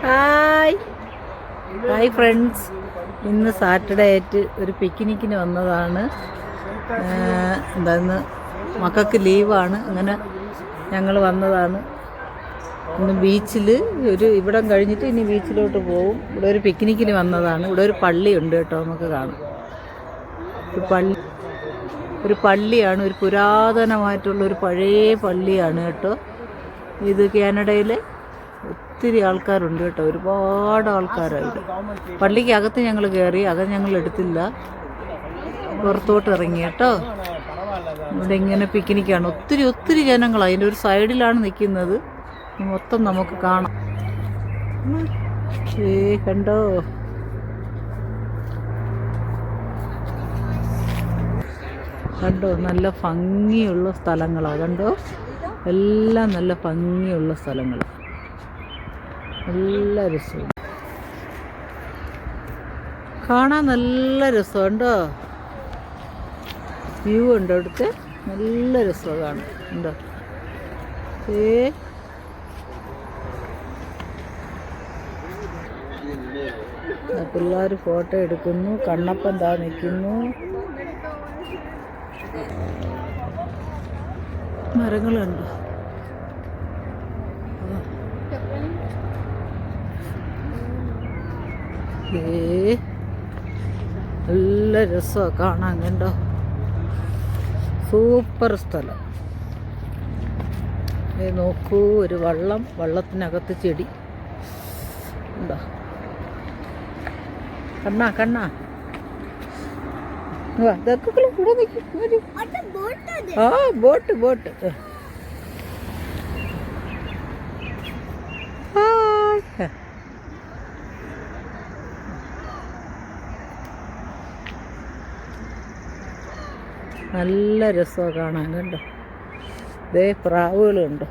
Hi friends, ഇന്ന് Saturday ആയിട്ട് ഒരു പിക്നിക്കിന് വന്നതാണ്. എന്താന്ന് മക്കൾക്ക് ലീവാണ്, അങ്ങനെ ഞങ്ങൾ വന്നതാണ്. ഇന്ന് ബീച്ചിൽ ഇവിടം കഴിഞ്ഞിട്ട് ഇനി ബീച്ചിലോട്ട് പോകും. ഇവിടെ ഒരു പിക്നിക്കിന് വന്നതാണ്. ഇവിടെ ഒരു പള്ളിയുണ്ട് കേട്ടോ, നമുക്ക് കാണാം. ഒരു പള്ളിയാണ്, ഒരു പുരാതനമായിട്ടുള്ള ഒരു പഴയ പള്ളിയാണ് കേട്ടോ. ഇത് കാനഡയിലെ ഒത്തിരി ആൾക്കാരുണ്ട് കേട്ടോ, ഒരുപാട് ആൾക്കാരാണ്. പള്ളിക്കകത്ത് ഞങ്ങൾ കയറി, അകം ഞങ്ങൾ എടുത്തില്ല, പുറത്തോട്ട് ഇറങ്ങി കേട്ടോ. ഇവിടെ ഇങ്ങനെ പിക്നിക്കാണ്, ഒത്തിരി ജനങ്ങളാണ്. അതിൻ്റെ ഒരു സൈഡിലാണ് നിൽക്കുന്നത്. മൊത്തം നമുക്ക് കാണാം. കണ്ടോ, കണ്ടോ, നല്ല ഭംഗിയുള്ള സ്ഥലങ്ങളാണ്. കണ്ടോ, എല്ലാം നല്ല ഭംഗിയുള്ള സ്ഥലങ്ങളാണ്. നല്ല രസം കാണാൻ, നല്ല രസമുണ്ടോ, വ്യൂ ഉണ്ടോ അവിടുത്തെ, നല്ല രസമാണ് കാണാൻ. ഉണ്ടോ, പിള്ളേർ ഫോട്ടോ എടുക്കുന്നു. കണ്ണപ്പൻ താ നിൽക്കുന്നു. മരങ്ങളുണ്ട്. നല്ല രസമാണ് കാണാൻ. കണ്ടോ, സൂപ്പർ സ്ഥലം. നോക്കൂ, ഒരു വള്ളത്തിനകത്ത് ചെടി ഉണ്ടോ. കണ്ണാ ഇതൊക്കെ ഇവിടെ നിൽക്കും. ആ, ബോട്ട്. നല്ല രസമാണ് കാണാൻ. കണ്ടോ, ദേ പ്രാവുകളുണ്ടോ.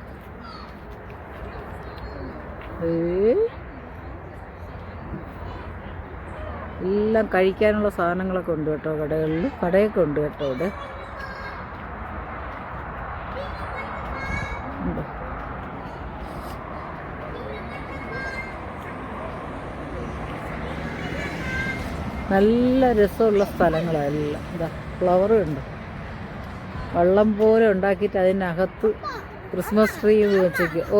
എല്ലാം കഴിക്കാനുള്ള സാധനങ്ങളൊക്കെ ഉണ്ട് കേട്ടോ, കടയൊക്കെ ഉണ്ട് കേട്ടോ ഇവിടെ. നല്ല രസമുള്ള സ്ഥലങ്ങളെല്ലാം. ഇതാ ഫ്ലവറും ഉണ്ട്. വള്ളം പോലെ ഉണ്ടാക്കിയിട്ട് അതിനകത്ത് ക്രിസ്മസ് ട്രീ വെച്ചേക്ക്. ഓ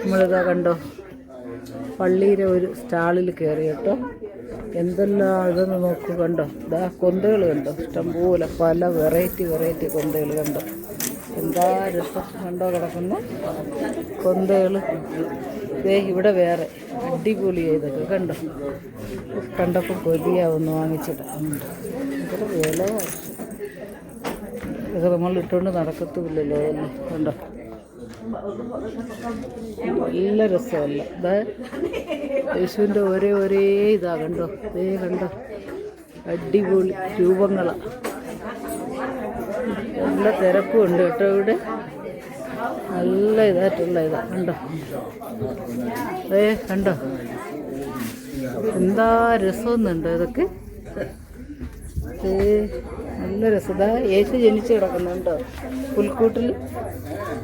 നമ്മളിതാ കണ്ടോ, പള്ളിയിലെ ഒരു സ്റ്റാളിൽ കയറി കേട്ടോ. എന്തെല്ലാം ഇതൊന്ന് നോക്കൂ. കണ്ടോ, ഇതാ കൊന്തകൾ കണ്ടോ, ഇഷ്ടംപോലെ പല വെറൈറ്റി കൊന്തകൾ കണ്ടോ. എന്താ രസം കണ്ടോ, കിടക്കുന്നു കൊന്തകൾ. ഇവിടെ വേറെ അടിപൊളിയായി ഇതൊക്കെ കണ്ടോ. കണ്ടപ്പോൾ കൊതിയാവുന്നു വാങ്ങിച്ചിടാം. ഇതൊക്കെ വില ഇതൊക്കെ നമ്മൾ ഇട്ടുകൊണ്ട് നടക്കത്തുമില്ലല്ലോ അല്ലേ. കണ്ടോ, നല്ല രസമല്ല. ഇതാ യേശുവിൻ്റെ ഒരേ ഇതാ കണ്ടോ. കണ്ടോ, അടിപൊളി രൂപങ്ങളാണ്. നല്ല തിരക്കും ഉണ്ട് കേട്ടോ ഇവിടെ. നല്ല ഇതായിട്ടുള്ള ഇതാ കണ്ടോ. കണ്ടോ, എന്താ രസമൊന്നുണ്ടോ ഇതൊക്കെ. നല്ല രസം. ഇതാ യേശു ജനിച്ച് കിടക്കുന്നുണ്ടോ പുൽക്കൂട്ടിൽ.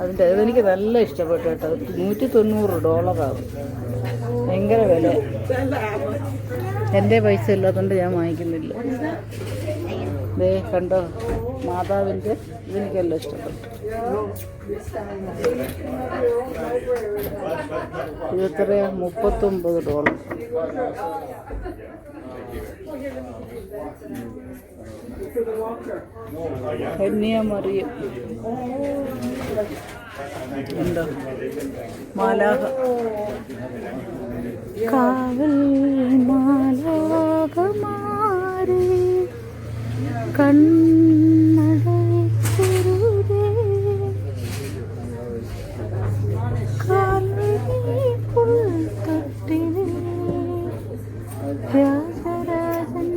അതെനിക്ക് നല്ല ഇഷ്ടപ്പെട്ടു കേട്ടോ. $190 ഭയങ്കര വില. എൻ്റെ പൈസ ഇല്ലാത്തതുകൊണ്ട് ഞാൻ വാങ്ങിക്കുന്നില്ല. കണ്ടോ, മാതാവിൻ്റെ ഇതെനിക്കെല്ലാം ഇഷ്ടപ്പെട്ടു. ഇതെത്രയാ, $39. കന്യാമറിയം ഉണ്ടോ, മാലാഖ. കാവൽ മാലാഖമാരെ കണ്ണടയ്ക്കരുതേ, പുൽത്തട്ടിലെ രാജരാജൻ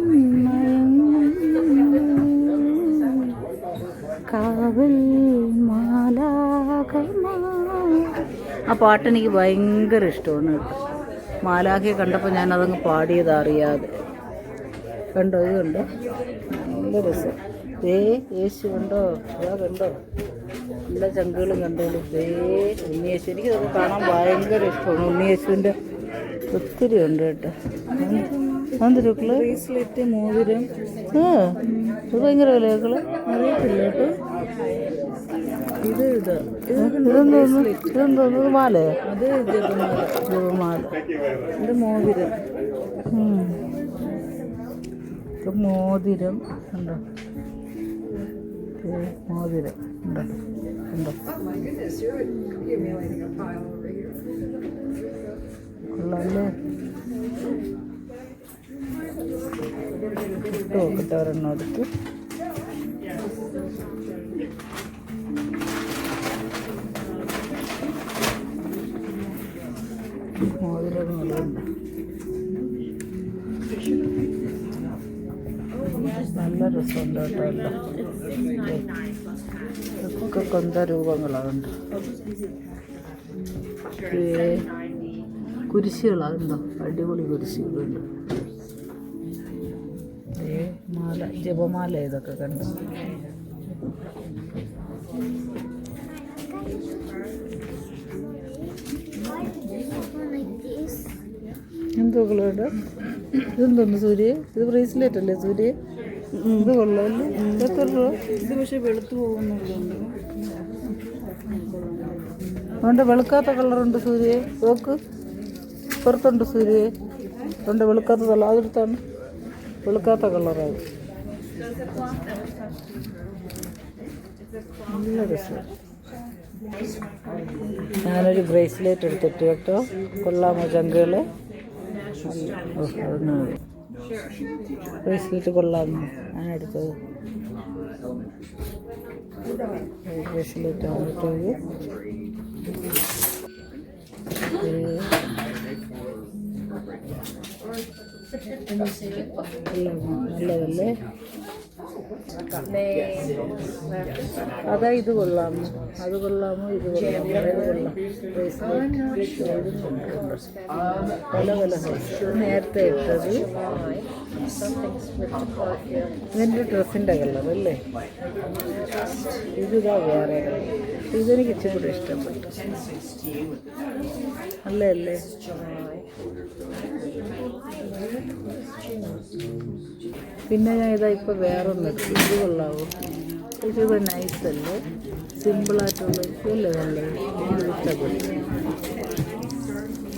കാവൽ മാലാഖമാർ. ആ പാട്ടെനിക്ക് ഭയങ്കര ഇഷ്ടമാണ് കേട്ടോ. മാലാഖയെ കണ്ടപ്പോൾ ഞാനതങ്ങ് പാടിയത് അറിയാതെ. കണ്ടോ, ഇത് കണ്ടോ, നല്ല രസം. യേശു കണ്ടോ, കണ്ടോ. എല്ലാ ചങ്കുകളും കണ്ടോളൂ. ഉണ്ണിയേശു, എനിക്കതൊക്കെ കാണാൻ ഭയങ്കര ഇഷ്ടമാണ്. ഉണ്ണിയേശുവിൻ്റെ ഒത്തിരി ഉണ്ട് കേട്ടോ. എന്തൊരുക്കള് ബ്രേസ്ലെറ്റ്, മോതിരം. ഇത് ഭയങ്കര വിലയാക്കള് അറിയത്തില്ല കേട്ടോ. ഇതെന്തോന്നു മാലയോ? അത് ജപമാല. ഇത് മോതിരം. മോതിരം ഉണ്ടോ? മോതിരം ഉണ്ടോ? ഉണ്ടോ? കൊള്ളാമല്ലേ? നോക്കട്ടെ ഒരെണ്ണം എടുത്ത്. മോതിരങ്ങളുണ്ട്. നല്ല രസമുണ്ട് കേട്ടോ. ഇതൊക്കെ കൊന്ത രൂപങ്ങളാണ്. കുരിശുകളാകുണ്ടോ? അടിപൊളി കുരിശുകളുണ്ട്. മാല, ജപമാല ഇതൊക്കെ കണ്ടു. എന്തോക്കളുണ്ട്? ഇതെന്തോന്ന് സൂര്യ? ഇത് ബ്രേസ്ലെറ്റ് അല്ലേ സൂര്യ? ഇത് കൊള്ളാമല്ലേ? എത്ര രൂപ? ഇത് പക്ഷെ വെളുത്തു പോകുന്നുണ്ട്. അതുകൊണ്ട് വെളുക്കാത്ത കളറുണ്ട് സൂര്യ. നോക്ക്, പുറത്തുണ്ട് സൂര്യ. അതുകൊണ്ട് വെളുക്കാത്തതല്ല, അതെടുത്താണ്. വെളുക്കാത്ത കളറാണ്. നല്ല രസം. ഞാനൊരു ബ്രേസ്ലെറ്റ് എടുത്തിട്ട് കേട്ടോ. കൊള്ളാമോ ചങ്കുകള്? ബ്രേസ്ലെറ്റ് കൊള്ളാമോ? ഞാനെടുത്തത് ബ്രേസ്ലെറ്റ് ആണിട്ടത്. നല്ലതല്ലേ? അതാ ഇത് കൊള്ളാമോ? അത് കൊള്ളാമോ? ഇത് കൊള്ളാമോ? ഇത് കൊള്ളാം. പല പല സൈസ്. നേരത്തെ ഇട്ടത് ഇതിൻ്റെ ഡ്രസ്സിൻ്റെ കളറല്ലേ? ഇതിതാ വേറെ. ഇതെനിക്ക് ഇച്ചിരി കൂടെ ഇഷ്ടപ്പെട്ടു. അല്ലേ അല്ലേ? പിന്നെ ഞാൻ ഇതാ ഇപ്പോൾ വേറെ ഒന്നെടുത്തു. ഇത് കൊള്ളാവോ? ഇത് നൈസല്ലേ? സിമ്പിളായിട്ടുള്ള ഇല്ലേ? നല്ലത്. എനിക്ക് ഇഷ്ടപ്പെട്ടു.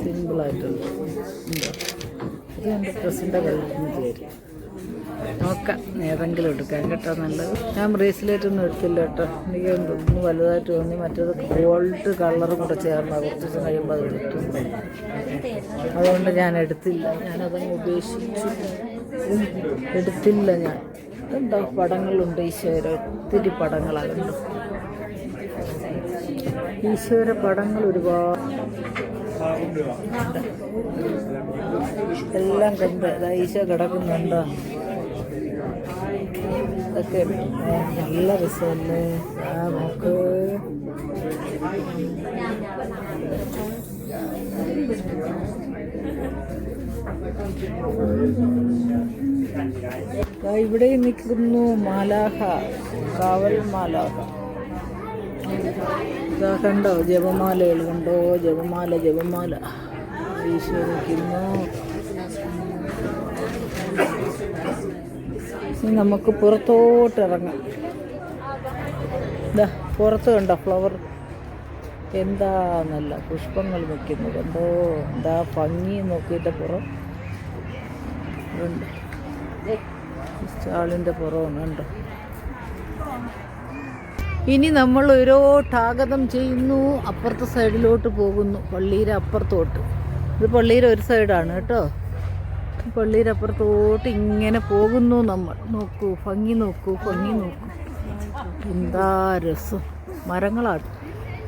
സിമ്പിളായിട്ടുള്ള ഇത് എൻ്റെ ഡ്രസ്സിൻ്റെ കളറിന് ചേരും. നോക്കാം, ഏതെങ്കിലും എടുക്കാം കേട്ടോ. നല്ലത്. ഞാൻ ബ്രേസ്ലെറ്റ് ഒന്നും എടുത്തില്ല കേട്ടോ. എനിക്ക് ഒന്ന് വലുതായിട്ട് തോന്നി. മറ്റേത് ഗോൾഡ് കളറും കൂടെ ചേർന്നാൽ കുറച്ച് ദിവസം കഴിയുമ്പോൾ അത് എടുത്തു. അതുകൊണ്ട് ഞാൻ എടുത്തില്ല. ഞാനതങ്ങ് ഉപേക്ഷിച്ചു. എടുത്തില്ല ഞാൻ. എന്താ പടങ്ങളുണ്ട് ഈശ്വര, ഒത്തിരി പടങ്ങളാകുന്നു. ഈശ്വര പടങ്ങൾ ഒരുപാട് എല്ലാം കണ്ട് ഈശോ കിടക്കുന്നുണ്ടോ? ഇതൊക്കെ നല്ല രസമല്ലേ? നോക്ക്. ഇവിടെ നിൽക്കുന്നു മാലാഹ, കാവൽ മാലാഹ. ഇതാ കണ്ടോ? ജപമാലകൾ കണ്ടോ? ജപമാല, ജപമാല. ഈശോ നിൽക്കുന്നു. ഇനി നമുക്ക് പുറത്തോട്ട് ഇറങ്ങാം. ഇതാ പുറത്ത് കണ്ടോ ഫ്ലവർ? എന്താ നല്ല പുഷ്പങ്ങൾ നിൽക്കുന്നത് കണ്ടോ? എന്താ ഭംഗി നോക്കിയിട്ട് പുറം ഉണ്ട്. സ്റ്റാളിൻ്റെ പുറമാണ് കണ്ടോ? ഇനി നമ്മൾ ഒരോട്ടാഗതം ചെയ്യുന്നു. അപ്പുറത്തെ സൈഡിലോട്ട് പോകുന്നു. പള്ളിയുടെ അപ്പുറത്തോട്ട്. ഇത് പള്ളിയുടെ ഒരു സൈഡാണ് കേട്ടോ. പള്ളിയുടെ അപ്പുറത്തോട്ട് ഇങ്ങനെ പോകുന്നു നമ്മൾ. നോക്കൂ, ഭംഗി നോക്കൂ, ഭംഗി നോക്കൂ. എന്താ രസം. മരങ്ങളാണ്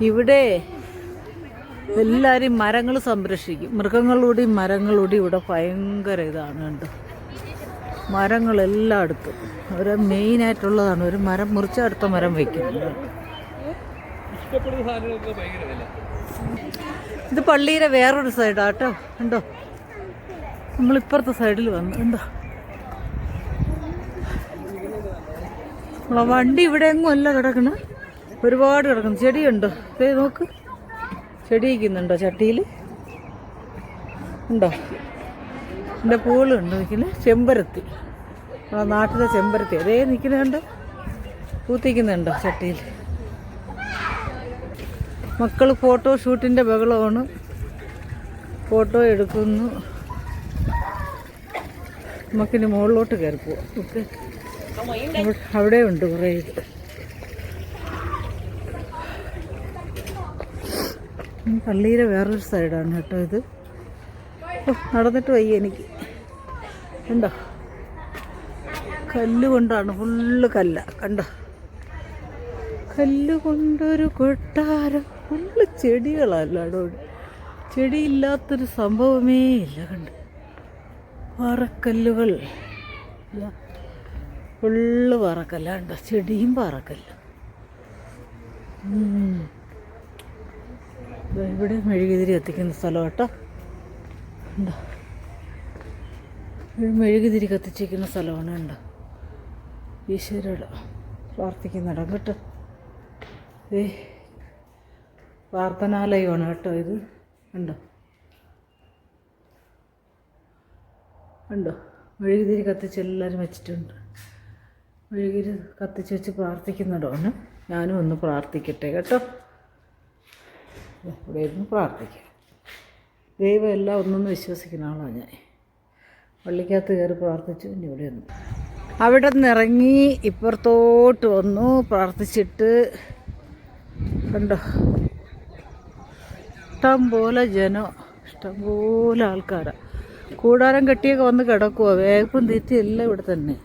ഇവിടെ. എല്ലാവരും മരങ്ങൾ സംരക്ഷിക്കും. മൃഗങ്ങളോടെയും മരങ്ങളോടെയും ഇവിടെ ഭയങ്കര ഇതാണ് കണ്ടോ. മരങ്ങളെല്ലായിടത്തും ഒരു മെയിനായിട്ടുള്ളതാണ്. ഒരു മരം മുറിച്ച അടുത്ത മരം വയ്ക്കുന്നത്. ഇത് പള്ളിയുടെ വേറൊരു സൈഡാട്ടോ. ഉണ്ടോ? നമ്മളിപ്പുറത്തെ സൈഡിൽ വന്നു. ഉണ്ടോ? വണ്ടി ഇവിടെ എങ്ങും അല്ല കിടക്കണ. ഒരുപാട് കിടക്കുന്നു. ചെടിയുണ്ടോ? ഇതേ നോക്ക്, ചെടി വയ്ക്കുന്നുണ്ടോ ചട്ടിയിൽ? ഉണ്ടോ? എൻ്റെ പൂളുണ്ടോ നിൽക്കുന്നത്? ചെമ്പരത്തി, നമ്മുടെ നാട്ടിലെ ചെമ്പരത്തി അതേ നിൽക്കുന്നുണ്ട്, പൂത്തിക്കുന്നുണ്ടോ ചട്ടിയിൽ? മക്കൾ ഫോട്ടോ ഷൂട്ടിൻ്റെ ബഹളമാണ്, ഫോട്ടോ എടുക്കുന്നു. നമുക്കിനി മുകളിലോട്ട് കയറി പോവാം. ഓക്കെ, അവിടെ ഉണ്ട് കുറേ ഇത്. പള്ളിയിലെ വേറൊരു സൈഡാണ് കേട്ടോ ഇത്. നടന്നിട്ട് വയ്യ എനിക്ക്. കണ്ടോ, കല്ല് കൊണ്ടാണ്, ഫുള്ള് കല്ല. കണ്ടോ, കല്ല് കൊണ്ടൊരു കൊട്ടാരം, ഫുള്ള് ചെടികളല്ലാടോ. ചെടിയില്ലാത്തൊരു സംഭവമേ ഇല്ല. കണ്ട് പാറക്കല്ലുകൾ, ഫുള്ള് പാറക്കല്ല. കണ്ടോ, ചെടിയും പാറക്കല്ല. ഇവിടെ മെഴുകുതിരി കത്തിക്കുന്ന സ്ഥലം കേട്ടോ. ഉണ്ടോ, മെഴുകുതിരി കത്തിച്ചിരിക്കുന്ന സ്ഥലമാണ്. കണ്ടോ, ഈശ്വരയുടെ പ്രാർത്ഥിക്കുന്നിടം കേട്ടോ. പ്രാർത്ഥനാലയമാണ് കേട്ടോ ഇത്. ഉണ്ടോ, ഉണ്ടോ, മെഴുകുതിരി കത്തിച്ച് എല്ലാവരും വെച്ചിട്ടുണ്ട്. മെഴുകുതിരി കത്തിച്ച് വെച്ച് പ്രാർത്ഥിക്കുന്നിടമാണ്. ഞാനും ഒന്ന് പ്രാർത്ഥിക്കട്ടെ കേട്ടോ. ഇവിടെ ഇരുന്ന് പ്രാർത്ഥിക്കാം. ദൈവം എല്ലാം ഒന്നൊന്ന് വിശ്വസിക്കുന്ന ആളാണ് ഞാൻ. പള്ളിക്കകത്ത് കയറി പ്രാർത്ഥിച്ചു. ഇനി ഇവിടെ ഒന്ന് അവിടെ നിന്ന് ഇറങ്ങി ഇപ്പുറത്തോട്ട് വന്നു പ്രാർത്ഥിച്ചിട്ട്. കണ്ടോ, ഇഷ്ടംപോലെ ജനം, ഇഷ്ടംപോലെ ആൾക്കാരാണ്. കൂടാരം കെട്ടിയൊക്കെ വന്ന് കിടക്കുക. വേഗം തീറ്റി എല്ലാം ഇവിടെ തന്നെ.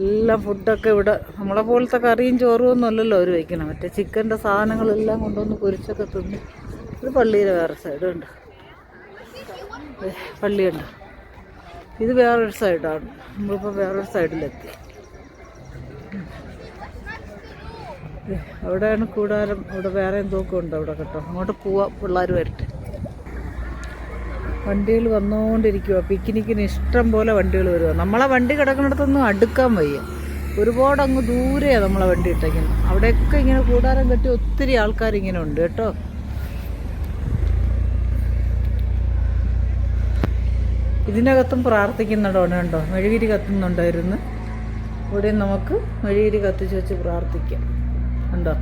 എല്ലാം ഫുഡൊക്കെ ഇവിടെ നമ്മളെ പോലത്തെ കറിയും ചോറും ഒന്നും അല്ലല്ലോ അവർ വയ്ക്കണം. മറ്റേ ചിക്കൻ്റെ സാധനങ്ങളെല്ലാം കൊണ്ടുവന്ന് പൊരിച്ചൊക്കെ തിന്നു. ഇത് പള്ളിയുടെ വേറെ സൈഡുണ്ട്, പള്ളിയുണ്ട്. ഇത് വേറൊരു സൈഡാണ്. നമ്മളിപ്പോൾ വേറൊരു സൈഡിലെത്തി. അവിടെയാണ് കൂടാരം. അവിടെ വേറെ എന്തൊക്കെ ഉണ്ട് അവിടെ കേട്ടോ. അങ്ങോട്ട് പോവാം, പിള്ളേർ വരട്ടെ. വണ്ടികൾ വന്നുകൊണ്ടിരിക്കുക. പിക്നിക്കിന് ഇഷ്ടം പോലെ വണ്ടികൾ വരുക. നമ്മളെ വണ്ടി കിടക്കുന്നിടത്തൊന്നും അടുക്കാൻ വയ്യ. ഒരുപാട് അങ്ങ് ദൂരെയാണ് നമ്മളെ വണ്ടി ഇട്ടേക്കുന്നത്. അവിടെയൊക്കെ ഇങ്ങനെ കൂടാരം കെട്ടി ഒത്തിരി ആൾക്കാരിങ്ങനെ ഉണ്ട് കേട്ടോ. ഇതിനകത്തും പ്രാർത്ഥിക്കുന്നുണ്ടോണ്. കണ്ടോ, മെഴുകുതിരി കത്തുന്നുണ്ടായിരുന്നു. ഇവിടെ നമുക്ക് മെഴുകുതിരി കത്തിച്ച് വെച്ച് പ്രാർത്ഥിക്കാം. കണ്ടോ,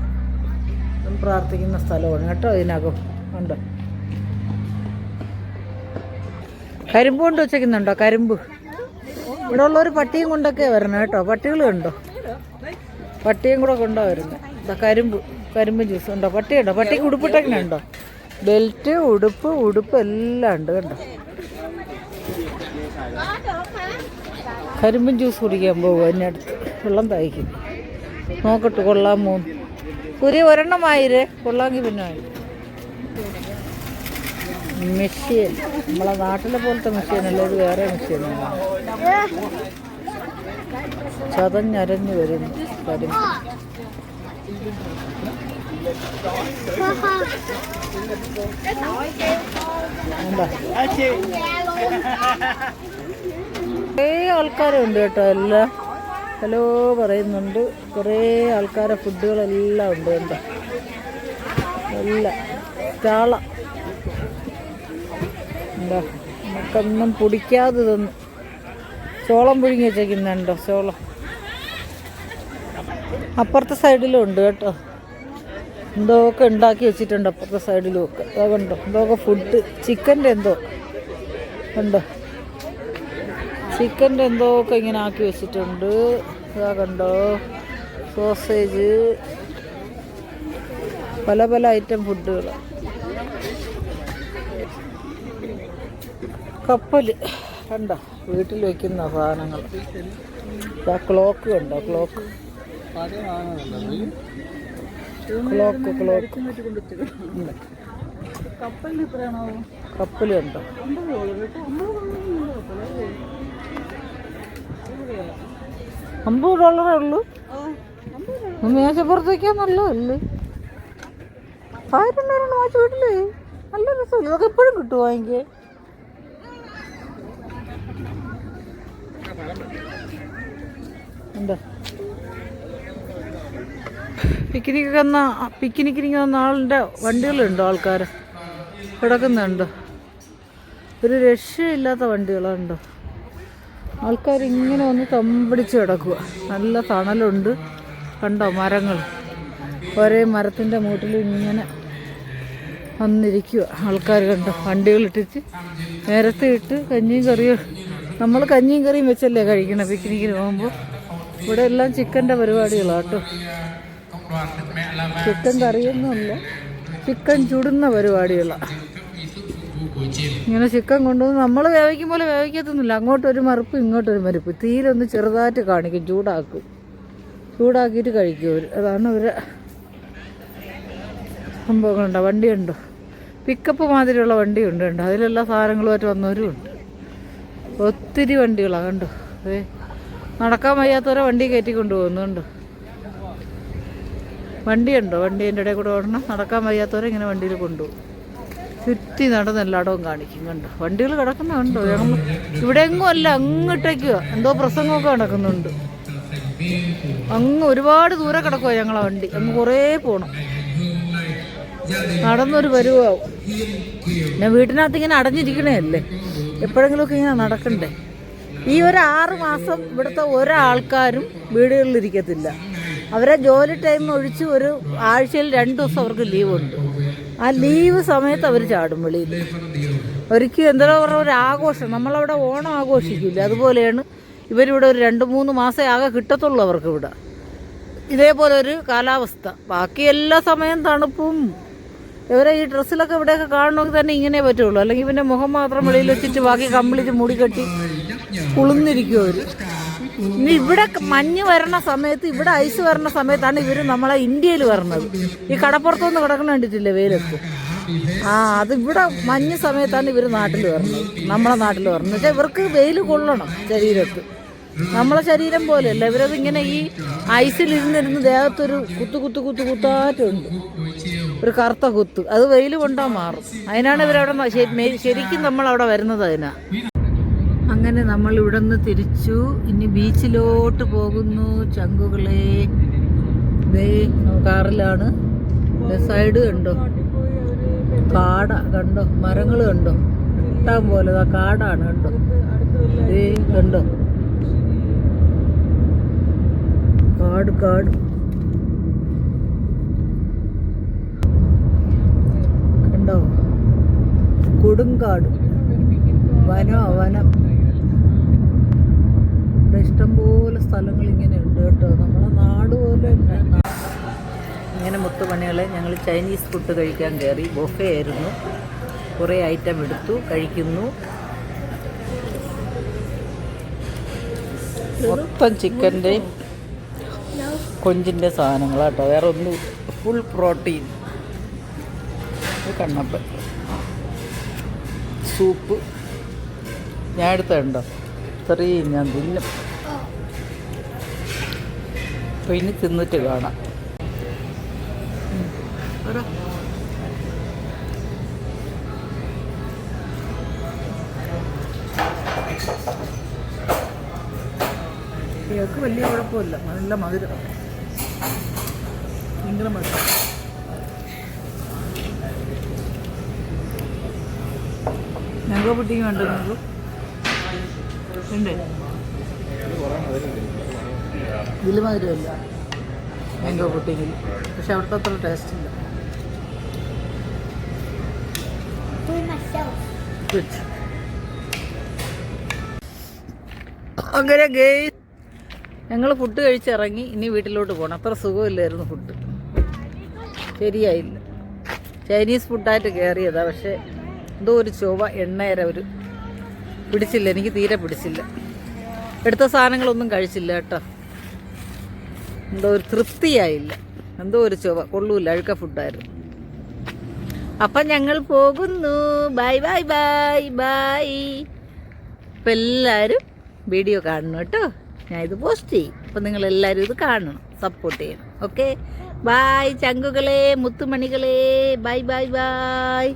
പ്രാർത്ഥിക്കുന്ന സ്ഥലമാണ് കേട്ടോ ഇതിനകം. കണ്ടോ, കരിമ്പ് കൊണ്ട് വെച്ചേക്കുന്നുണ്ടോ? കരിമ്പ് ഇവിടെ ഉള്ളൊരു പട്ടിയും കൊണ്ടൊക്കെ വരണം കേട്ടോ. പട്ടികൾ കണ്ടോ, പട്ടിയും കൂടെ കൊണ്ടാ വരുന്നത്. ഇതാ കരിമ്പ് ജ്യൂസ് ഉണ്ടോ? പട്ടിയുണ്ടോ? പട്ടിക്ക് ഉടുപ്പിട്ടൊക്കെ ഉണ്ടോ? ബെൽറ്റ്, ഉടുപ്പ് എല്ലാം ഉണ്ട് കണ്ടോ. കരിമ്പും ജ്യൂസ് കുടിക്കാൻ പോകും. അതിൻ്റെ അടുത്ത് വെള്ളം തയ്ക്കും. നോക്കട്ടെ, കൊള്ളാമോ? കുരി ഒരെണ്ണമായിരേ കൊള്ളാമെങ്കിൽ പിന്നെ ആയി. മെഷീൻ നമ്മളെ നാട്ടിലെ പോലത്തെ മെഷീനല്ല, ഇത് വേറെ മെഷീനാണ്. ചതഞ്ഞരഞ്ഞ് വരുന്നു കരിമ്പ്. എന്താ, കുറേ ആൾക്കാരുണ്ട് കേട്ടോ. എല്ലാം ഹലോ പറയുന്നുണ്ട്. കുറേ ആൾക്കാരെ ഫുഡുകളെല്ലാം ഉണ്ട്. എന്താ, എല്ലാം ചാള. എന്താ, നമുക്കൊന്നും പൊടിക്കാതെ തന്നു. ചോളം പുഴുങ്ങി വെച്ചേക്കുന്നുണ്ടോ? ചോളം അപ്പുറത്തെ സൈഡിലും ഉണ്ട് കേട്ടോ. എന്തൊക്കെ ഉണ്ടാക്കി വെച്ചിട്ടുണ്ട് അപ്പുറത്തെ സൈഡിലും ഒക്കെ. അതുകൊണ്ടോ എന്തൊക്കെ ഫുഡ്, ചിക്കൻ്റെ എന്തോ ഉണ്ടോ, ചിക്കൻ്റെ എന്തോക്കെ ഇങ്ങനെ ആക്കി വെച്ചിട്ടുണ്ട്. ഇതാ കണ്ടോ, സോസേജ്, പല പല ഐറ്റം ഫുഡുകൾ. കപ്പൽ കണ്ടോ, വീട്ടിൽ വയ്ക്കുന്ന സാധനങ്ങൾ. ക്ലോക്ക് കണ്ടോ, ക്ലോക്ക് കപ്പലുണ്ടോ? $50 ഉള്ളൂ. മേശപ്പുറത്തേക്കാ നല്ലതല്ലേ? 1000 വാങ്ങിച്ചു വീട്ടില് നല്ല രസമല്ലേ? ഇതൊക്കെ എപ്പോഴും കിട്ടുമോ വാങ്ങിക്ക്? എന്താ പിക്നിക്കിന് വന്ന ആളിൻ്റെ വണ്ടികളുണ്ടോ? ആൾക്കാർ കിടക്കുന്നുണ്ടോ? ഒരു രക്ഷയില്ലാത്ത വണ്ടികളുണ്ടോ? ആൾക്കാർ ഇങ്ങനെ വന്ന് തമ്പടിച്ച് കിടക്കുക. നല്ല തണലുണ്ട്. കണ്ടോ മരങ്ങൾ? ഒരേ മരത്തിൻ്റെ മൂട്ടിൽ ഇങ്ങനെ വന്നിരിക്കുക ആൾക്കാർ. കണ്ടോ വണ്ടികളിട്ടിട്ട് നേരത്തെ ഇട്ട് കഞ്ഞിയും കറിയും. നമ്മൾ കഞ്ഞിയും കറിയും വെച്ചല്ലേ കഴിക്കണം പിക്നിക്കിന് പോകുമ്പോൾ. ഇവിടെ എല്ലാം ചിക്കൻ്റെ പരിപാടികളാട്ടോ. ചിക്കൻ കറിയൊന്നുമല്ല, ചിക്കൻ ചുടുന്ന പരിപാടികളാണ്. ഇങ്ങനെ ചിക്കൻ കൊണ്ടുവന്ന് നമ്മൾ വേവിക്കും പോലെ വേവിക്കത്തൊന്നുമില്ല. അങ്ങോട്ടൊരു മറുപ്പ് ഇങ്ങോട്ടൊരു മറുപ്പ്. തീരൊന്ന് ചെറുതായിട്ട് കാണിക്കും, ചൂടാക്കിയിട്ട് കഴിക്കും അവർ. അതാണ് ഇവരെ സംഭവങ്ങളുണ്ടോ? വണ്ടിയുണ്ടോ? പിക്കപ്പ് മാതിരിയുള്ള വണ്ടിയുണ്ട്. കണ്ടോ? അതിലെല്ലാ സാധനങ്ങളുമായിട്ട് വന്നവരും ഉണ്ട്. ഒത്തിരി വണ്ടികളാണ്. കണ്ടോ? നടക്കാൻ വയ്യാത്തവരെ വണ്ടി കയറ്റി കൊണ്ടുപോകുന്നുണ്ട്. വണ്ടിയുണ്ടോ? വണ്ടീൻ്റെ ഇടയിൽ കൂടെ ഓടണം. നടക്കാൻ വയ്യാത്തവരെ ഇങ്ങനെ വണ്ടിയിൽ കൊണ്ടുപോകും. ചുറ്റി നടന്ന് എല്ലായിടവും കാണിക്കും. കണ്ടോ? വണ്ടികൾ കിടക്കുന്നുണ്ടോ? ഞങ്ങൾ ഇവിടെ എങ്ങും അല്ല, അങ്ങോട്ടേക്കോ എന്തോ പ്രസംഗമൊക്കെ നടക്കുന്നുണ്ട്. അങ്ങ് ഒരുപാട് ദൂരെ കിടക്കുക ഞങ്ങളെ വണ്ടി. അങ്ങ് കുറേ പോകണം, നടന്നൊരു പരുവാവും. പിന്നെ വീട്ടിനകത്ത് ഇങ്ങനെ അടഞ്ഞിരിക്കണേ അല്ലേ, എപ്പോഴെങ്കിലുമൊക്കെ ഇങ്ങനെ നടക്കണ്ടേ. ഈ ഒരു 6 മാസം ഇവിടുത്തെ ഒരാൾക്കാരും വീടുകളിലിരിക്കത്തില്ല. അവരെ ജോലി ടൈം ഒഴിച്ച് ഒരു ആഴ്ചയിൽ 2 ദിവസം അവർക്ക് ലീവുണ്ട്. ആ ലീവ് സമയത്ത് അവർ ചാടും വെളിയിൽ. ഒരിക്കലും എന്തോ പറഞ്ഞ ഒരു ആഘോഷം. നമ്മളവിടെ ഓണം ആഘോഷിക്കില്ല, അതുപോലെയാണ് ഇവരിവിടെ ഒരു 2-3 മാസം ആകെ കിട്ടത്തുള്ളൂ അവർക്ക് ഇവിടെ. ഇതേപോലെ ഒരു കാലാവസ്ഥ. ബാക്കി എല്ലാ സമയം തണുപ്പും. ഇവരെ ഈ ഡ്രസ്സിലൊക്കെ ഇവിടെയൊക്കെ കാണണമെങ്കിൽ തന്നെ ഇങ്ങനെ പറ്റുള്ളൂ. അല്ലെങ്കിൽ പിന്നെ മുഖം മാത്രം വെളിയിൽ വെച്ചിട്ട് ബാക്കി കംപ്ലീറ്റ് മൂടി കെട്ടി കുളിർന്നിരിക്കും അവർ. ഇനി ഇവിടെ മഞ്ഞ് വരണ സമയത്ത്, ഇവിടെ ഐസ് വരണ സമയത്താണ് ഇവർ നമ്മളെ ഇന്ത്യയിൽ വരണത്. ഈ കടപ്പുറത്തൊന്നും കിടക്കുന്ന കണ്ടിട്ടില്ലേ വെയിലത്ത്? അതിവിടെ മഞ്ഞ് സമയത്താണ് ഇവർ നാട്ടിൽ വരണത്, നമ്മളെ നാട്ടിൽ വരണത്. പക്ഷേ ഇവർക്ക് വെയിൽ കൊള്ളണം ശരീരത്ത്. നമ്മളെ ശരീരം പോലെയല്ല ഇവരത്. ഇങ്ങനെ ഈ ഐസിലിരുന്നിരുന്ന് ദേഹത്തൊരു കുത്താറ്റുണ്ട്, ഒരു കറുത്ത കുത്ത്. അത് വെയിൽ കൊണ്ടാൽ മാറും. അതിനാണ് ഇവരവിടെ ശരിക്കും നമ്മളവിടെ വരുന്നത്. അതിനാ. അങ്ങനെ നമ്മൾ ഇവിടെ നിന്ന് തിരിച്ചു. ഇനി ബീച്ചിലോട്ട് പോകുന്നു ചങ്കുകളെ. ദേ കാറിലാണ്. സൈഡ് കണ്ടോ? കാട കണ്ടോ? മരങ്ങൾ കണ്ടോ? ഇഷ്ടം പോലെ കാടാണ്. കണ്ടോ? ദേ കണ്ടോ? കാട് കണ്ടോ? കൊടുങ്കാട്. വനം. ഇവിടെ ഇഷ്ടംപോലെ സ്ഥലങ്ങൾ ഇങ്ങനെ ഉണ്ട് കേട്ടോ. നമ്മളെ നാട് പോലെ തന്നെ. ഇങ്ങനെ മുത്തുമണികളെ ഞങ്ങൾ ചൈനീസ് ഫുഡ് കഴിക്കാൻ കയറി. ബൊഫേ ആയിരുന്നു. കുറേ ഐറ്റം എടുത്തു, കഴിക്കുന്നു. മൊത്തം ചിക്കൻ്റെയും കൊഞ്ചിൻ്റെ സാധനങ്ങളാട്ടോ, വേറെ ഒന്നും. Full protein. കണ്ണപ്പൻ, സൂപ്പ് ഞാൻ എടുത്തുണ്ടോ? ഇത്രയും ഞാൻ തിന്നും. അപ്പോൾ ഇനി തിന്നിട്ട് കാണാം. കേക്ക് വലിയ കുഴപ്പമില്ല, നല്ല മധുരം, ഭയങ്കര മധുരം. മാംഗോ പുഡിങ് വേണ്ട നിങ്ങൾക്ക്? ഉണ്ട്. ഇതിൽ മധുരമില്ല മാംഗോ പുഡിങ്ങിൽ, പക്ഷെ അവിടുത്തെ അത്ര ടേസ്റ്റ് ഇല്ല. അങ്ങനെ ഞങ്ങൾ ഫുഡ് കഴിച്ചിറങ്ങി. ഇനി വീട്ടിലോട്ട് പോകണം. അത്ര സുഖമില്ലായിരുന്നു ഫുഡ്, ശരിയായില്ല. ചൈനീസ് ഫുഡായിട്ട് കയറിയതാണ്, പക്ഷേ എന്തോ ഒരു ചൊവ്വ, എണ്ണയര ഒരു പിടിച്ചില്ല. എനിക്ക് തീരെ പിടിച്ചില്ല. എടുത്ത സാധനങ്ങളൊന്നും കഴിച്ചില്ല കേട്ടോ. എന്തോ ഒരു തൃപ്തിയായില്ല, എന്തോ ഒരു ചൊവ്വ, കൊള്ളൂല്ല, അഴുക്ക ഫുഡായിരുന്നു. അപ്പം ഞങ്ങൾ പോകുന്നു. By bye bye by. അപ്പം എല്ലാവരും വീഡിയോ കാണണം കേട്ടോ. ഞാൻ ഇത് പോസ്റ്റ് ചെയ്യും. അപ്പം നിങ്ങളെല്ലാവരും ഇത് കാണണം, സപ്പോർട്ട് ചെയ്യണം. ഓക്കെ, ബായ് ചങ്കുകളെ, മുത്തുമണികളെ. Bye bye by.